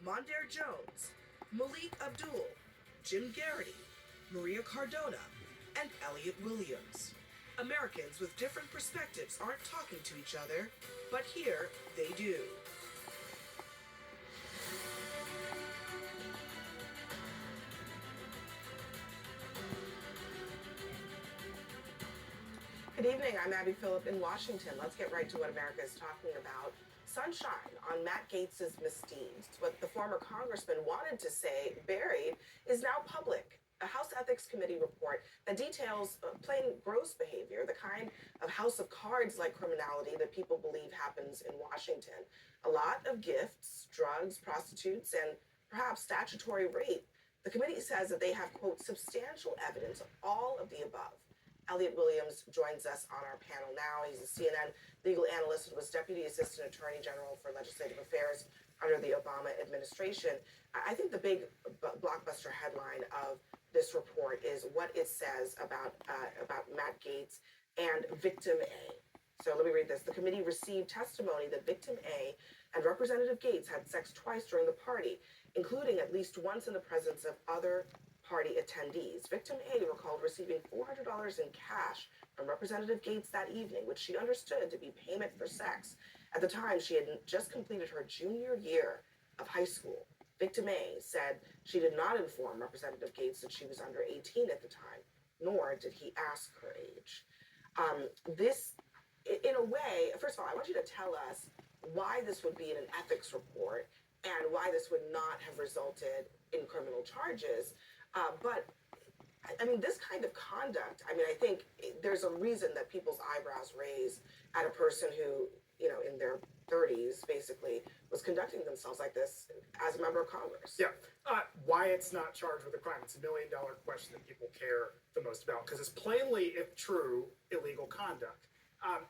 Mondaire Jones, Malik Abdul, Jim Garrity, Maria Cardona, and Elliot Williams. Americans with different perspectives aren't talking to each other, but here they do. Good evening, I'm Abby Phillip in Washington. Let's get right to what America is talking about. Sunshine on Matt Gaetz's misdeeds. What the former congressman wanted to say buried is now public. A House Ethics Committee report that details plain gross behavior, the kind of house of cards-like criminality that people believe happens in Washington. A lot of gifts, drugs, prostitutes, and perhaps statutory rape. The committee says that they have, quote, substantial evidence of all of the above. Elliot Williams joins us on our panel now. He's a CNN legal analyst and was Deputy Assistant Attorney General for Legislative Affairs under the Obama administration. I think the big blockbuster headline of this report is what it says about Matt Gaetz and Victim A. So let me read this. The committee received testimony that Victim A and Representative Gaetz had sex twice during the party, including at least once in the presence of other party attendees. Victim A recalled receiving $400 in cash from Representative Gaetz that evening, which she understood to be payment for sex. At the time, she had just completed her junior year of high school. Victim A said she did not inform Representative Gaetz that she was under 18 at the time, nor did he ask her age. This, in a way, first of all, I want you to tell us why this would be in an ethics report and why this would not have resulted in criminal charges. But I mean, this kind of conduct, I mean, I think there's a reason that people's eyebrows raise at a person who, you know, in their 30s, basically, was conducting themselves like this as a member of Congress. Yeah. Why it's not charged with a crime, it's $1 million question that people care the most about, because it's plainly, if true, illegal conduct.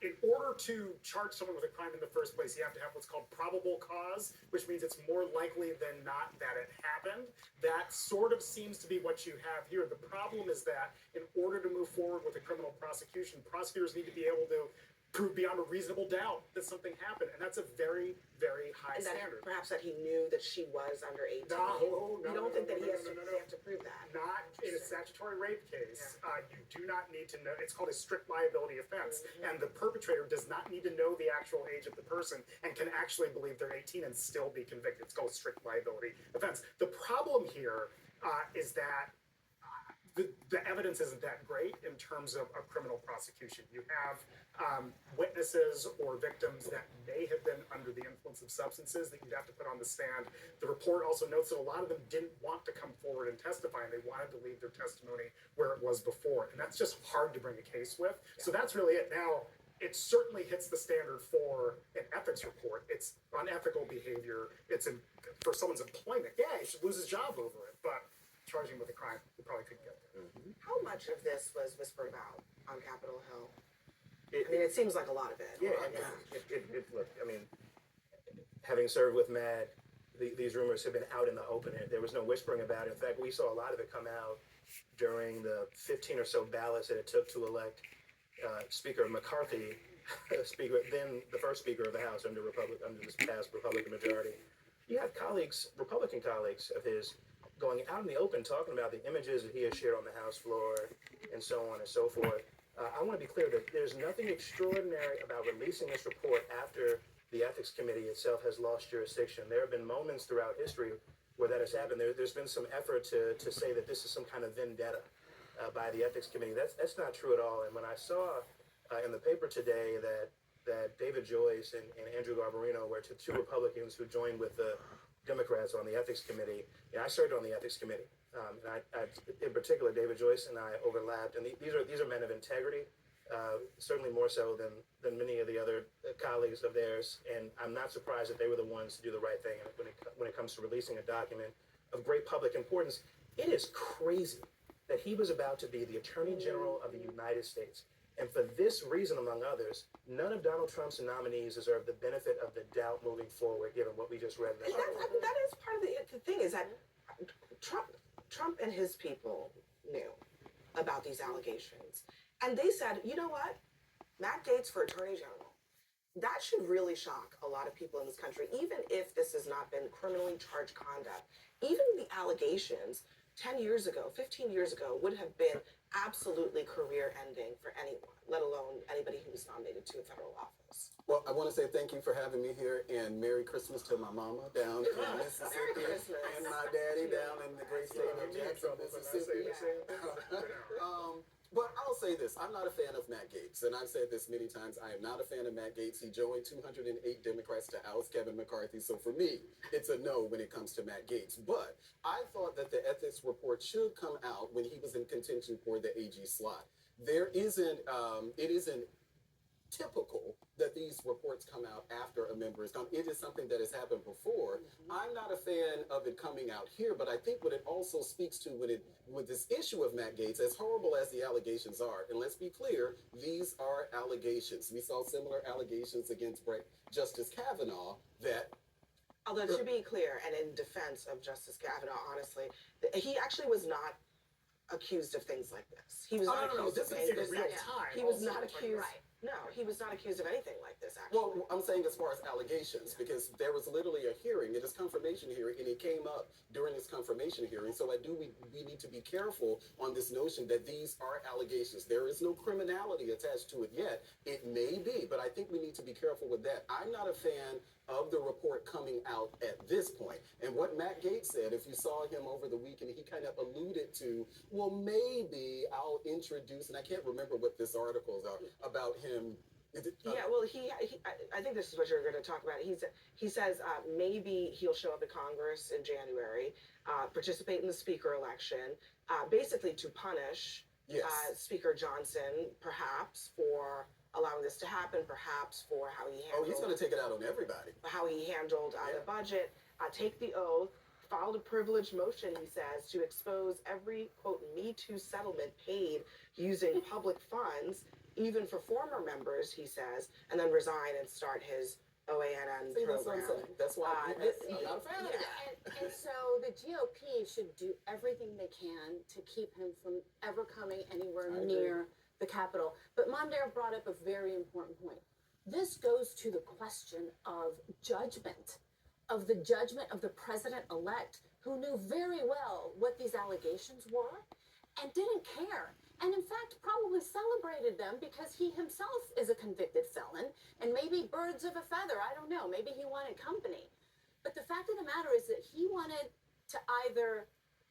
In order to charge someone with a crime in the first place, you have to have what's called probable cause, which means it's more likely than not that it happened. That sort of seems to be what you have here. The problem is that in order to move forward with a criminal prosecution, prosecutors need to be able to prove beyond a reasonable doubt that something happened, and that's a very, very high standard. Perhaps that he knew that she was under 18. No, you don't think that he has to prove that? Not in a statutory rape case. Yeah. You do not need to know. It's called a strict liability offense, and the perpetrator does not need to know the actual age of the person and can actually believe they're 18 and still be convicted. It's called strict liability offense. The problem here is that the evidence isn't that great in terms of a criminal prosecution. You have witnesses or victims that may have been under the influence of substances that you'd have to put on the stand. The report also notes that a lot of them didn't want to come forward and testify, and they wanted to leave their testimony where it was before. And that's just hard to bring a case with. Yeah. So that's really it. Now, it certainly hits the standard for an ethics report. It's unethical behavior. It's for someone's employment. Yeah, he should lose his job over it. But charging with a crime, we probably couldn't get there. Mm-hmm. How much of this was whispered about on Capitol Hill? I mean, it seems like a lot of it. Yeah, look, I mean, having served with Matt, these rumors have been out in the open. There was no whispering about it. In fact, we saw a lot of it come out during the 15 or so ballots that it took to elect Speaker McCarthy, then the first Speaker of the House under this past Republican majority. You have Republican colleagues of his, going out in the open talking about the images that he has shared on the House floor and so on and so forth. I want to be clear that there's nothing extraordinary about releasing this report after the Ethics Committee itself has lost jurisdiction. There have been moments throughout history where that has happened. There's been some effort to say that this is some kind of vendetta by the Ethics Committee. That's not true at all. And when I saw in the paper today that David Joyce and Andrew Garbarino were two Republicans who joined with the Democrats on the Ethics Committee. I served on the Ethics Committee, and I, in particular, David Joyce and I overlapped. And these are men of integrity, certainly more so than many of the other colleagues of theirs. And I'm not surprised that they were the ones to do the right thing when it comes to releasing a document of great public importance. It is crazy that he was about to be the Attorney General of the United States. And for this reason, among others, none of Donald Trump's nominees deserve the benefit of the doubt moving forward, given what we just read in this report. That is part of the thing, is that Trump and his people knew about these allegations. And they said, you know what? Matt Gaetz for Attorney General. That should really shock a lot of people in this country, even if this has not been criminally charged conduct. Even the allegations 10 years ago, 15 years ago, would have been absolutely career ending for anyone, let alone anybody who was nominated to a federal office. Well, I want to say thank you for having me here, and Merry Christmas to my mama down in Mississippi, Merry Christmas. and my daddy down in the great state of Jackson, Mississippi. But I'll say this: I'm not a fan of Matt Gaetz, and I've said this many times. I am not a fan of Matt Gaetz. He joined 208 Democrats to oust Kevin McCarthy, so for me, it's a no when it comes to Matt Gaetz. But I thought that the ethics report should come out when he was in contention for the AG slot. It isn't typical that these reports come out after a member is gone. It is something that has happened before. I'm not a fan of it coming out here, but I think what it also speaks to with this issue of Matt Gaetz, as horrible as the allegations are, and let's be clear, these are allegations. We saw similar allegations against Justice Kavanaugh that. Although, to be clear, and in defense of Justice Kavanaugh, honestly, he actually was not accused of things like this. He was not accused This of is in things real like time. He was also, not like, accused. Right. No, he was not accused of anything like this, actually. Well, I'm saying as far as allegations, because there was literally a hearing, it is confirmation hearing, and it came up during this confirmation hearing. So we need to be careful on this notion that these are allegations. There is no criminality attached to it yet. It may be, but I think we need to be careful with that. I'm not a fan of the report coming out at this point. And what Matt Gaetz said, if you saw him over the weekend, he kind of alluded to, well, maybe I'll introduce, and I can't remember what this article is about him. Yeah, well, I think this is what you're going to talk about. He says maybe he'll show up at Congress in January, participate in the speaker election, basically to punish Yes. Speaker Johnson, perhaps for allowing this to happen, perhaps for how he handled. Oh, he's going to take it out on everybody. How he handled the budget, take the oath, filed a privileged motion, he says, to expose every, quote, Me Too settlement paid using public funds, even for former members, he says, and then resign and start his OANN See, that's what I'm program. saying. That's why I'm not a fan of that. And so the GOP should do everything they can to keep him from ever coming anywhere near the Capitol. But Mondaire brought up a very important point. This goes to the question of judgment, of the judgment of the president-elect, who knew very well what these allegations were and didn't care. And in fact, probably celebrated them because he himself is a convicted felon, and maybe birds of a feather, I don't know, maybe he wanted company. But the fact of the matter is that he wanted to either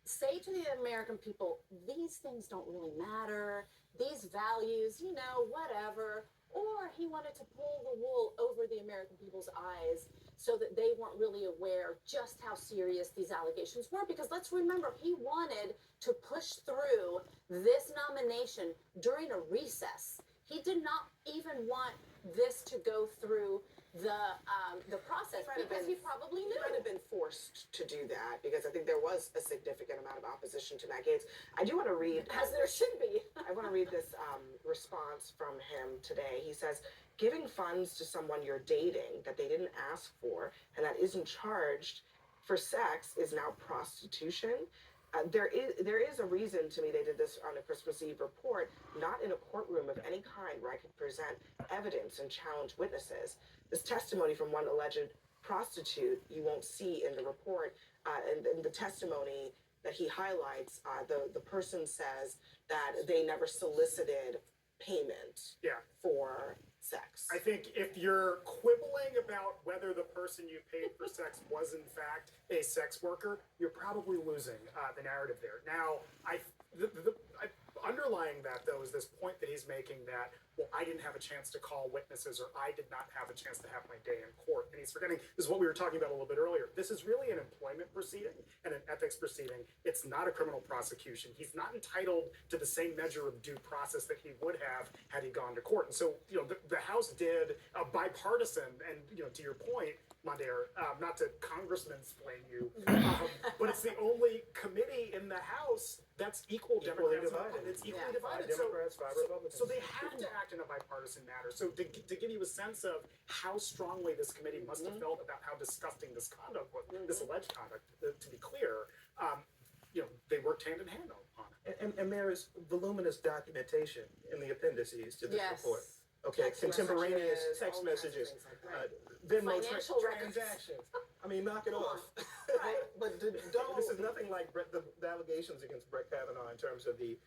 say to the American people, these things don't really matter, these values, whatever, or he wanted to pull the wool over the American people's eyes so that they weren't really aware just how serious these allegations were. Because let's remember, he wanted to push through this nomination during a recess. He did not even want this to go through the process because he probably knew. He might have been forced to do that because I think there was a significant amount of opposition to Matt Gaetz. I do want to read, as there should be. I want to read this response from him today. He says, giving funds to someone you're dating that they didn't ask for and that isn't charged for sex is now prostitution. There is a reason to me they did this on a Christmas Eve report, not in a courtroom of any kind where I could present evidence and challenge witnesses. This testimony from one alleged prostitute you won't see in the report, and the testimony that he highlights, the person says that they never solicited payment for sex. I think if you're quibbling about whether the person you paid for sex was in fact a sex worker, you're probably losing the narrative there. Now, underlying that, though, is this point that he's making that, well, I didn't have a chance to call witnesses, or I did not have a chance to have my day in court. And he's forgetting, this is what we were talking about a little bit earlier. This is really an employment proceeding and an ethics proceeding. It's not a criminal prosecution. He's not entitled to the same measure of due process that he would have had he gone to court. And so, the House did a bipartisan, and, to your point, Mondaire, not to congressman-splain you, but it's the only committee in the House that's equally divided. It's equally divided. Democrats, 5 Republicans. So they have to act in a bipartisan manner. So to give you a sense of how strongly this committee must have felt about how disgusting this conduct was, this alleged conduct, to be clear, they worked hand in hand on it. And there is voluminous documentation in the appendices to this report. Okay, Text contemporaneous messages, text all kinds of messages, things like that. Venmo Financial records. transactions. I mean, knock it Come off. Right. But This is nothing like the allegations against Brett Kavanaugh in terms of the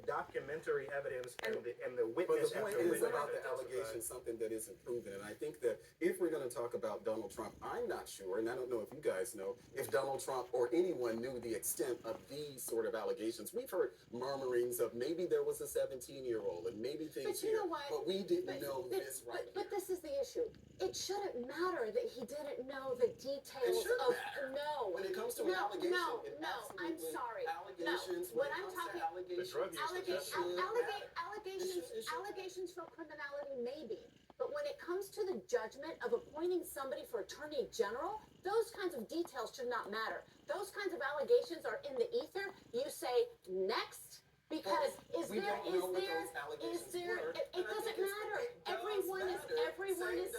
documentary evidence and the But witness the point after is witness about the that testified. allegation, something that isn't proven. And I think that if we're going to talk about Donald Trump, I'm not sure, and I don't know if you guys know, if Donald Trump or anyone knew the extent of these sort of allegations. We've heard murmurings of maybe there was a 17-year-old and maybe things But you here, know what? but we didn't know this right But here. this is the issue. It shouldn't matter that he didn't know the details should of matter. no. When it comes to an allegation, it I'm absolutely- sorry. allegations, No, when what it I'm comes to talking allegations, The drug use allegations, should matter. allegations, It should allegations for criminality, maybe. But when it comes to the judgment of appointing somebody for attorney general, those kinds of details should not matter. Those kinds of allegations are in the ether. You say next because we don't know what those allegations were, it and I doesn't think matter. it does Everyone is matter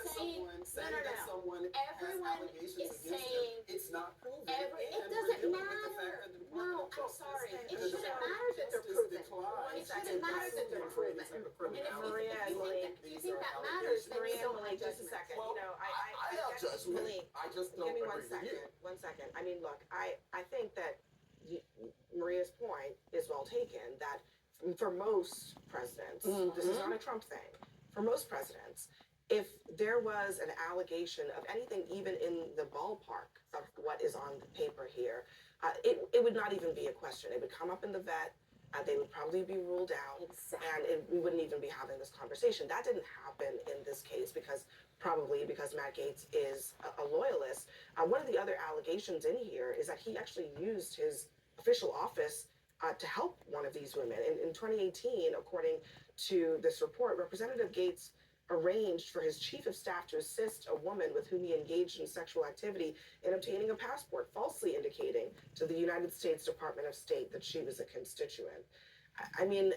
saying saying that someone has Everyone allegations is against him. saying It's not proven. it and we're doesn't dealing with the matter. fact that the Department No, of I'm Justice sorry. It and the shouldn't Department matter of that they're Justice proven. declined It shouldn't to matter that they're proven. investigate And if criminality. Maria and Malik, you think that matters, then Maria you and don't Malik, have just a judgment. second. Well, You know, I have judgment. Malik, I just don't give me agree one with second. you. 1 second. I mean, look, I think that Maria's point is well taken. That for most presidents, this is not a Trump thing. For most presidents, if there was an allegation of anything, even in the ballpark of what is on the paper here, it would not even be a question. It would come up in the vet. They would probably be ruled out, Exactly. and we wouldn't even be having this conversation. That didn't happen in this case because Matt Gaetz is a loyalist. One of the other allegations in here is that he actually used his official office to help one of these women. In 2018, according to this report, Representative Gaetz arranged for his chief of staff to assist a woman with whom he engaged in sexual activity in obtaining a passport, falsely indicating to the United States Department of State that she was a constituent. I mean,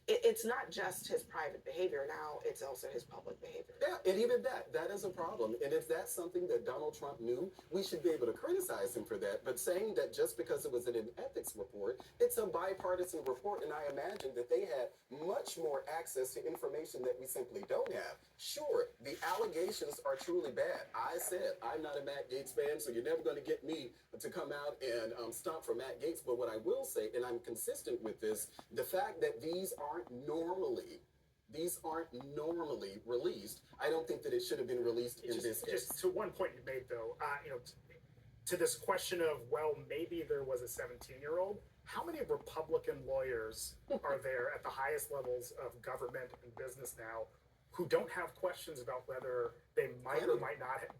it's not just his private behavior now, it's also his public behavior. Yeah, and even that is a problem. And if that's something that Donald Trump knew, we should be able to criticize him for that. But saying that just because it was in an ethics report, it's a bipartisan report, and I imagine that they had much more access to information that we simply don't have. Sure, the allegations are truly bad. I said I'm not a Matt Gaetz fan, so you're never going to get me to come out and stomp for Matt Gaetz. But what I will say, and I'm consistent with this, the fact that these aren't normally released. I don't think that it should have been released in this case. Just to one point you made though, to this question of, well, maybe there was a 17-year-old. How many Republican lawyers are there at the highest levels of government and business now who don't have questions about whether they might or might not have?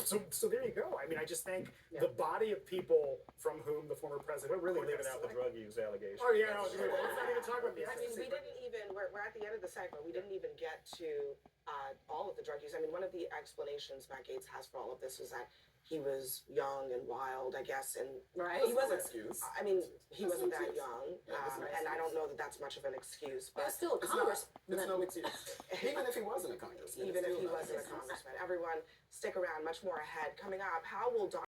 So there you go. I mean, I just think the body of people from whom the former president. We're really leaving out the drug use allegations. Oh yeah, no, let's not even talk about the I mean, ecstasy. we didn't even, we're at the end of the segment, we didn't even get to all of the drug use. I mean, one of the explanations Matt Gaetz has for all of this was that he was young and wild, I guess, and Right. he wasn't. Excuse. I mean, he That's wasn't no that excuse. young, that's no and I don't excuse. know that that's much of an excuse. But But still a It's Congress. It's no excuse. Even if he wasn't a congressman. even it's if he still not wasn't a an excuse. congressman, everyone stick around. Much more ahead. Coming up, how will